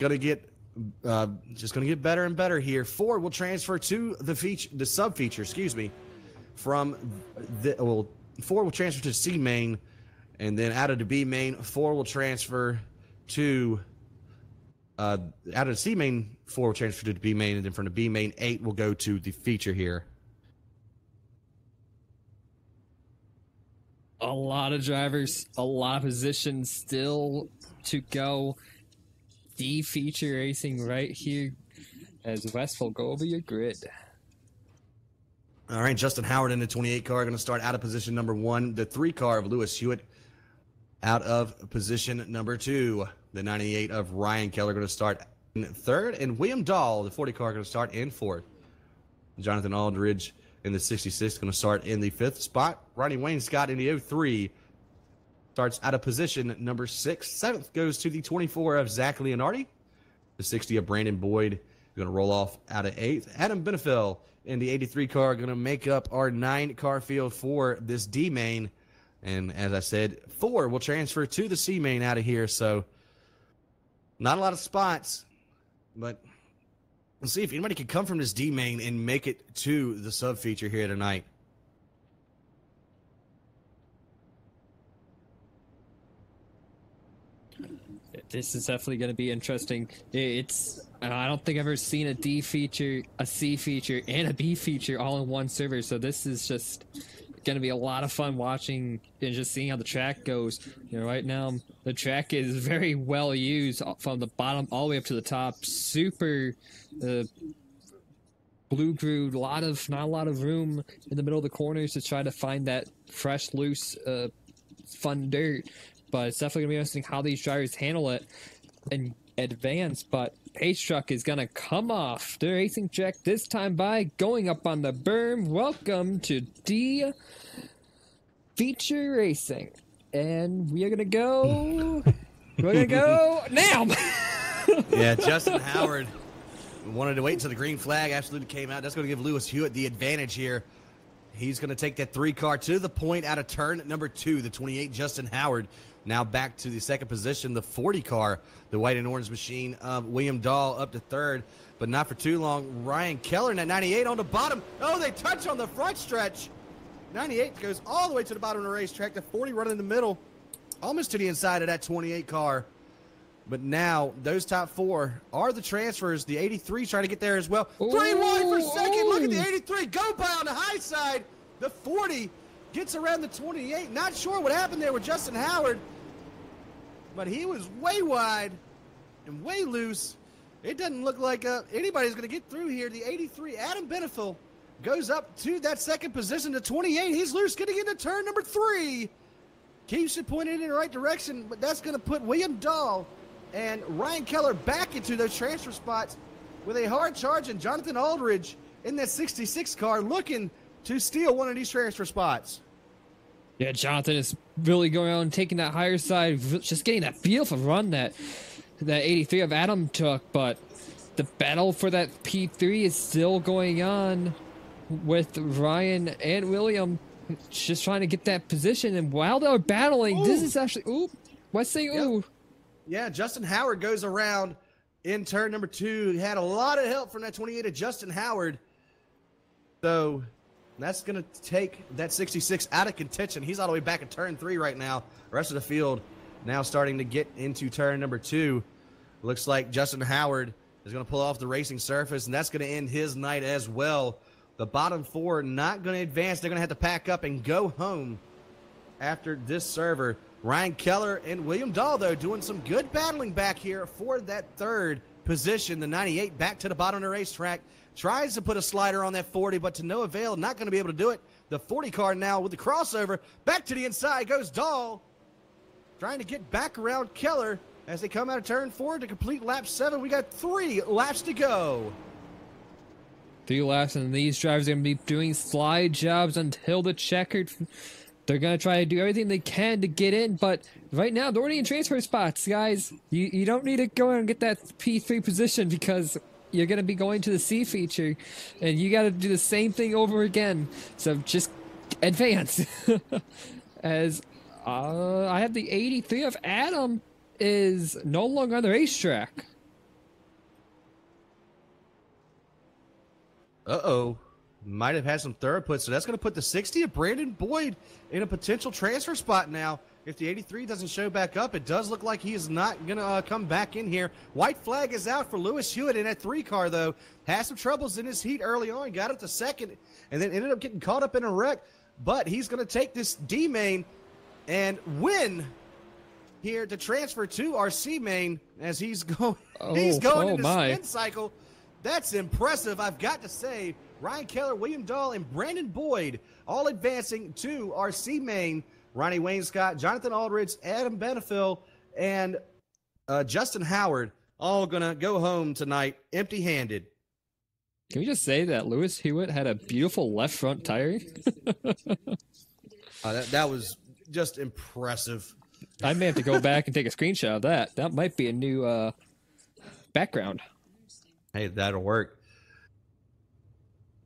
Gonna get just gonna get better and better here. 4 will transfer to the sub feature, excuse me, from the 4 will transfer to C main, and then out of the B main, 4 will transfer to out of the C main, 4 will transfer to the B main, and then from the B main, 8 will go to the feature here. A lot of drivers, a lot of positions still to go. D feature racing right here as West will go over your grid. All right, Justin Howard in the 28 car going to start out of position number 1. The 3 car of Lewis Hewitt out of position number 2. The 98 of Ryan Keller going to start in 3rd, and William Dahl, the 40 car, going to start in 4th. Jonathan Aldridge in the 66 going to start in the 5th spot. Ronnie Wayne Scott in the 03 starts out of position number 6. 7th goes to the 24 of Zach Leonardi. The 60 of Brandon Boyd going to roll off out of 8th. Adam Benefell in the 83 car going to make up our 9-car field for this D main. And as I said, 4 will transfer to the C main out of here. So not a lot of spots, but we'll see if anybody can come from this D main and make it to the sub feature here tonight. This is definitely going to be interesting. I don't think I've ever seen a D feature, a C feature, and a B feature all in one server. So this is just going to be a lot of fun watching and just seeing how the track goes. You know, right now the track is very well used from the bottom all the way up to the top. Super blue grooved. Not a lot of room in the middle of the corners to try to find that fresh, loose, fun dirt. But it's definitely going to be interesting how these drivers handle it and advance. But Pace Truck is going to come off the racing track this time by going up on the berm. Welcome to D Feature Racing. And we are going to go... we're going to go now! Yeah, Justin Howard wanted to wait until the green flag absolutely came out. That's going to give Lewis Hewitt the advantage here. He's going to take that 3-car to the point out of turn number 2. The 28, Justin Howard, now back to the 2nd position. The 40 car, the white and orange machine of William Dahl, up to 3rd, but not for too long. Ryan Keller in that 98 on the bottom. Oh, they touch on the front stretch. 98 goes all the way to the bottom of the racetrack. The 40 running in the middle, almost to the inside of that 28 car. But now those top 4 are the transfers. The 83 trying to get there as well. 3 wide for second. Look at the 83. Go by on the high side. The 40 gets around the 28. Not sure what happened there with Justin Howard, but he was way wide and way loose. It doesn't look like anybody's going to get through here. The 83, Adam Benefell, goes up to that 2nd position. The 28, he's loose getting into turn number 3. Keeps it pointed in the right direction, but that's going to put William Dahl and Ryan Keller back into those transfer spots with a hard charge, and Jonathan Aldridge in that 66 car looking to steal one of these transfer spots. Yeah, Jonathan is really going on taking that higher side, just getting that beautiful run that 83 of Adam took, but the battle for that P3 is still going on with Ryan and William just trying to get that position, and while they're battling, this is actually, what's saying, Yep. Yeah, Justin Howard goes around in turn number 2. He had a lot of help from that 28 of Justin Howard. So that's going to take that 66 out of contention. He's all the way back at turn 3 right now. The rest of the field now starting to get into turn number 2. Looks like Justin Howard is going to pull off the racing surface, and that's going to end his night as well. The bottom 4 not going to advance. They're going to have to pack up and go home after this server. Ryan Keller and William Dahl, though, doing some good battling back here for that 3rd position. The 98 back to the bottom of the racetrack. Tries to put a slider on that 40, but to no avail. Not going to be able to do it. The 40 car now with the crossover. Back to the inside goes Dahl. Trying to get back around Keller as they come out of turn 4 to complete lap 7. We got 3 laps to go. 3 laps, and these drivers are going to be doing slide jobs until the checkered. They're going to try to do everything they can to get in, but right now they're already in transfer spots, guys. You don't need to go and get that P3 position because you're going to be going to the C feature, and you got to do the same thing over again. So just advance. As I have the 83 of Adam is no longer on the racetrack. Uh-oh. Might have had some throughput, so that's going to put the 60 of Brandon Boyd in a potential transfer spot now. If the 83 doesn't show back up, it does look like he is not going to come back in here. White flag is out for Lewis Hewitt in that 3 car, though. Had some troubles in his heat early on, got up to second, and then ended up getting caught up in a wreck. But he's going to take this D main and win here to transfer to our C main as he's going into spin cycle. That's impressive, I've got to say. Ryan Keller, William Dahl, and Brandon Boyd all advancing to our C main. Ronnie Wainscott, Jonathan Aldridge, Adam Benefill, and Justin Howard all going to go home tonight empty-handed. Can we just say that Lewis Hewitt had a beautiful left front tire? That was just impressive. I may have to go back and take a screenshot of that. That might be a new background. Hey, that'll work.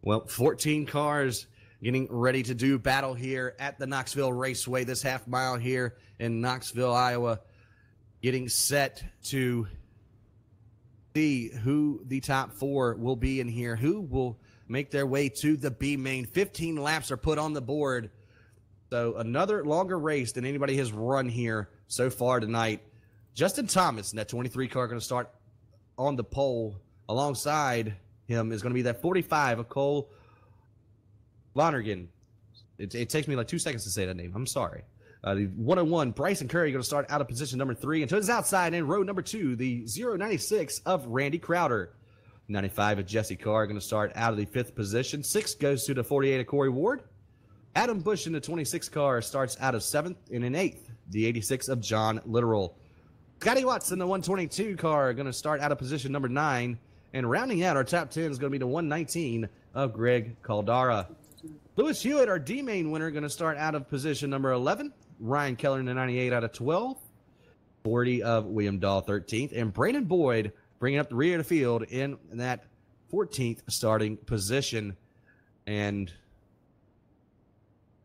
Well, 14 cars getting ready to do battle here at the Knoxville Raceway, this half mile here in Knoxville, Iowa, getting set to see who the top 4 will be in here, who will make their way to the B main. 15 laps are put on the board. So another longer race than anybody has run here so far tonight. Justin Thomas in that 23 car going to start on the pole. Alongside him is going to be that 45 of Cole Lonergan. It takes me like 2 seconds to say that name. I'm sorry. The 101, Bryson Curry, going to start out of position number 3. And to his outside in row number 2, the 096 of Randy Crowder. 95 of Jesse Carr going to start out of the 5th position. 6 goes to the 48 of Corey Ward. Adam Bush in the 26 car starts out of 7th, and in 8th, the 86 of John Littoral. Scotty Watts in the 122 car going to start out of position number 9. And rounding out our top 10 is going to be the 119 of Greg Caldara. Lewis Hewitt, our D-main winner, going to start out of position number 11. Ryan Keller in the 98 out of 12. 40 of William Dahl, 13th. And Brandon Boyd bringing up the rear of the field in that 14th starting position. And,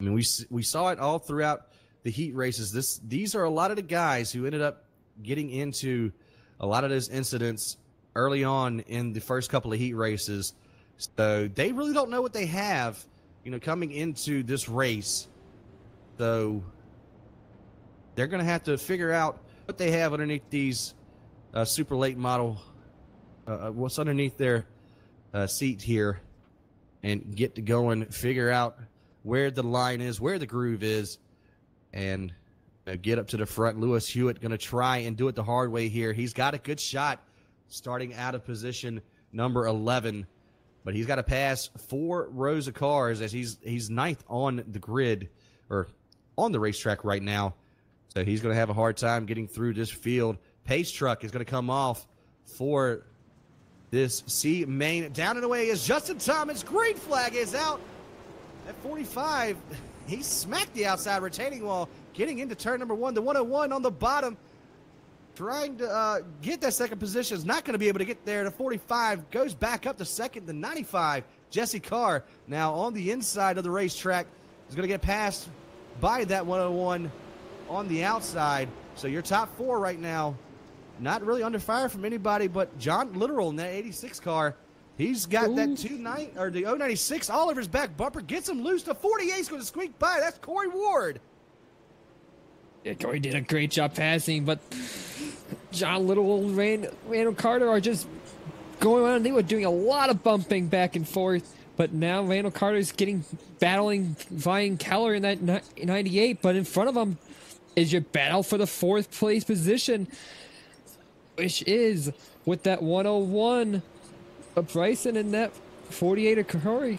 I mean, we saw it all throughout the heat races. These are a lot of the guys who ended up getting into a lot of those incidents early on in the first couple of heat races. So they really don't know what they have, coming into this race. So they're going to have to figure out what they have underneath these super late model, what's underneath their seat here, and get to go and figure out where the line is, where the groove is, and get up to the front. Lewis Hewitt going to try and do it the hard way here. He's got a good shot starting out of position number 11, but he's got to pass 4 rows of cars as he's 9th on the grid, or on the racetrack right now. So he's going to have a hard time getting through this field. Pace truck is going to come off for this C main. Down and away is Justin Thomas. Green flag is out at 45. He smacked the outside retaining wall, getting into turn number 1. The 101 on the bottom, trying to get that second position, is not going to be able to get there. The 45 goes back up to second. The 95, Jesse Carr, now on the inside of the racetrack, is going to get passed by that 101 on the outside. So your top 4 right now, not really under fire from anybody but John Littoral in that 86 car. He's got that 096 all over his back bumper, gets him loose. The 48 is going to squeak by. That's Corey Ward. Yeah, Corey did a great job passing, but John Little and Randall Carter are just going on. They were doing a lot of bumping back and forth, but now Randall Carter's battling Ryan Keller in that 98, but in front of him is your battle for the 4th place position, which is with that 101 of Bryson and that 48 of Corey.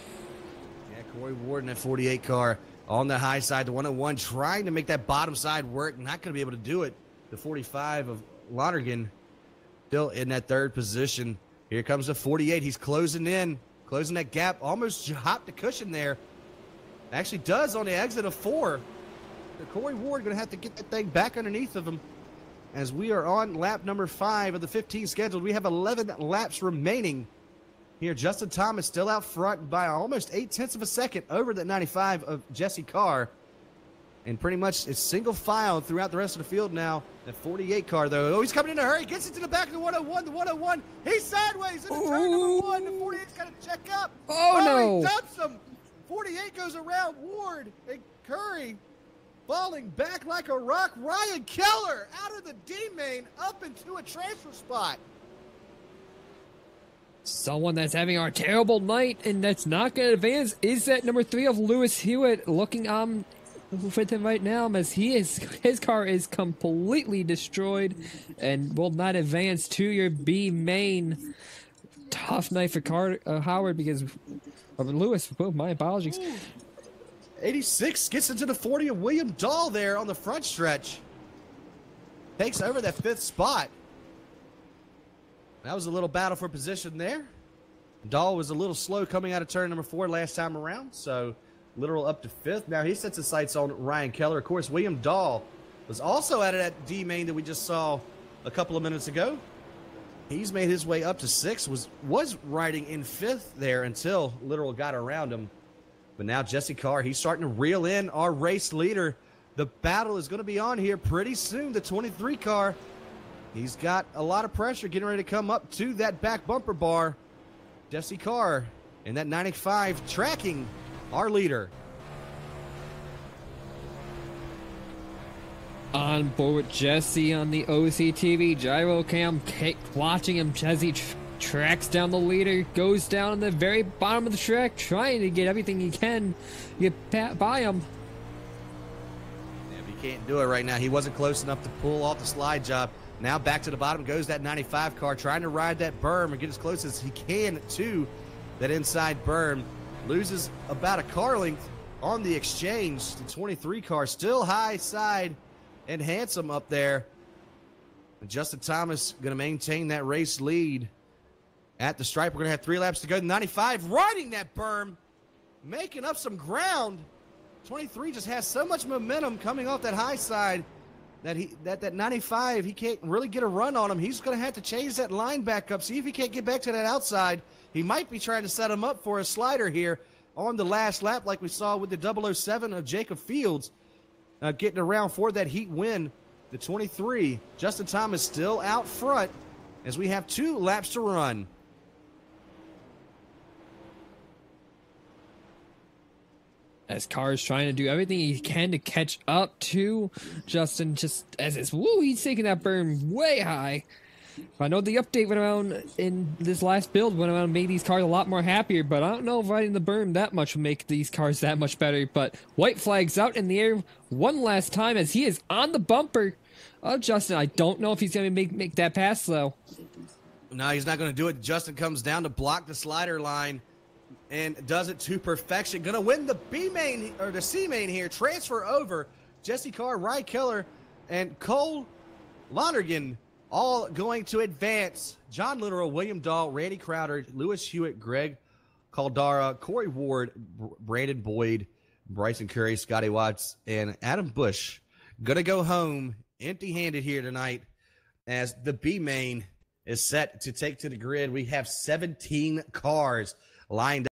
Yeah, Corey Ward in that 48 car. On the high side, the 101 trying to make that bottom side work. Not going to be able to do it. The 45 of Lonergan still in that 3rd position. Here comes the 48. He's closing in, closing that gap. Almost hopped the cushion there. Actually does on the exit of 4. Corey Ward going to have to get that thing back underneath of him. As we are on lap number 5 of the 15 scheduled. We have 11 laps remaining. Here, Justin Thomas still out front by almost 0.8 of a second over the 95 of Jesse Carr. And pretty much it's single file throughout the rest of the field now. That 48 car, though. Oh, he's coming in a hurry. Gets into the back of the 101. The 101. He's sideways into turn number 1. The 48's got to check up. Oh, no. He dumps him. 48 goes around Ward and Curry. Falling back like a rock. Ryan Keller out of the D main up into a transfer spot. Someone that's having a terrible night and that's not going to advance is that number 3 of Lewis Hewitt, looking with him right now, as his car is completely destroyed and will not advance to your B main. Tough night for Howard because of Lewis. Oh, my apologies. Ooh. 86 gets into the 40 of William Dahl there on the front stretch. Takes over that 5th spot. That was a little battle for position there. Dahl was a little slow coming out of turn number 4 last time around, so literal up to 5th. Now he sets his sights on Ryan Keller. Of course, William Dahl was also out of that D main that we just saw a couple of minutes ago. He's made his way up to 6th, was riding in 5th there until literal got around him. But now Jesse Carr, he's starting to reel in our race leader. The battle is going to be on here pretty soon. The 23 car, he's got a lot of pressure getting ready to come up to that back bumper bar. Jesse Carr in that 95 tracking our leader. On board with Jesse on the OCTV gyro cam, watching him. Jesse tracks down the leader, goes down on the very bottom of the track, trying to get everything he can to get by him. Yeah, but he can't do it right now. He wasn't close enough to pull off the slide job. Now back to the bottom goes that 95 car, trying to ride that berm and get as close as he can to that inside berm. Loses about a car length on the exchange. The 23 car still high side and handsome up there. And Justin Thomas going to maintain that race lead at the stripe. We're going to have 3 laps to go. 95 riding that berm, making up some ground. 23 just has so much momentum coming off that high side that 95, he can't really get a run on him. He's going to have to change that line back up, see if he can't get back to that outside. He might be trying to set him up for a slider here on the last lap like we saw with the 007 of Jacob Fields getting around for that heat win. The 23, Justin Thomas still out front as we have 2 laps to run. As Carr is trying to do everything he can to catch up to Justin, just as he's taking that berm way high. I know the update went around in this last build went around and made these cars a lot more happier, but I don't know if riding the berm that much will make these cars that much better. But white flags out in the air one last time as he is on the bumper of Justin. I don't know if he's going to make that pass, though. No, he's not going to do it. Justin comes down to block the slider line and does it to perfection. Going to win the B main or the C main here. Transfer over. Jesse Carr, Ryan Keller, and Cole Lonergan all going to advance. John Literal, William Dahl, Randy Crowder, Lewis Hewitt, Greg Caldara, Corey Ward, Brandon Boyd, Bryson Curry, Scotty Watts, and Adam Bush going to go home empty-handed here tonight as the B main is set to take to the grid. We have 17 cars lined up.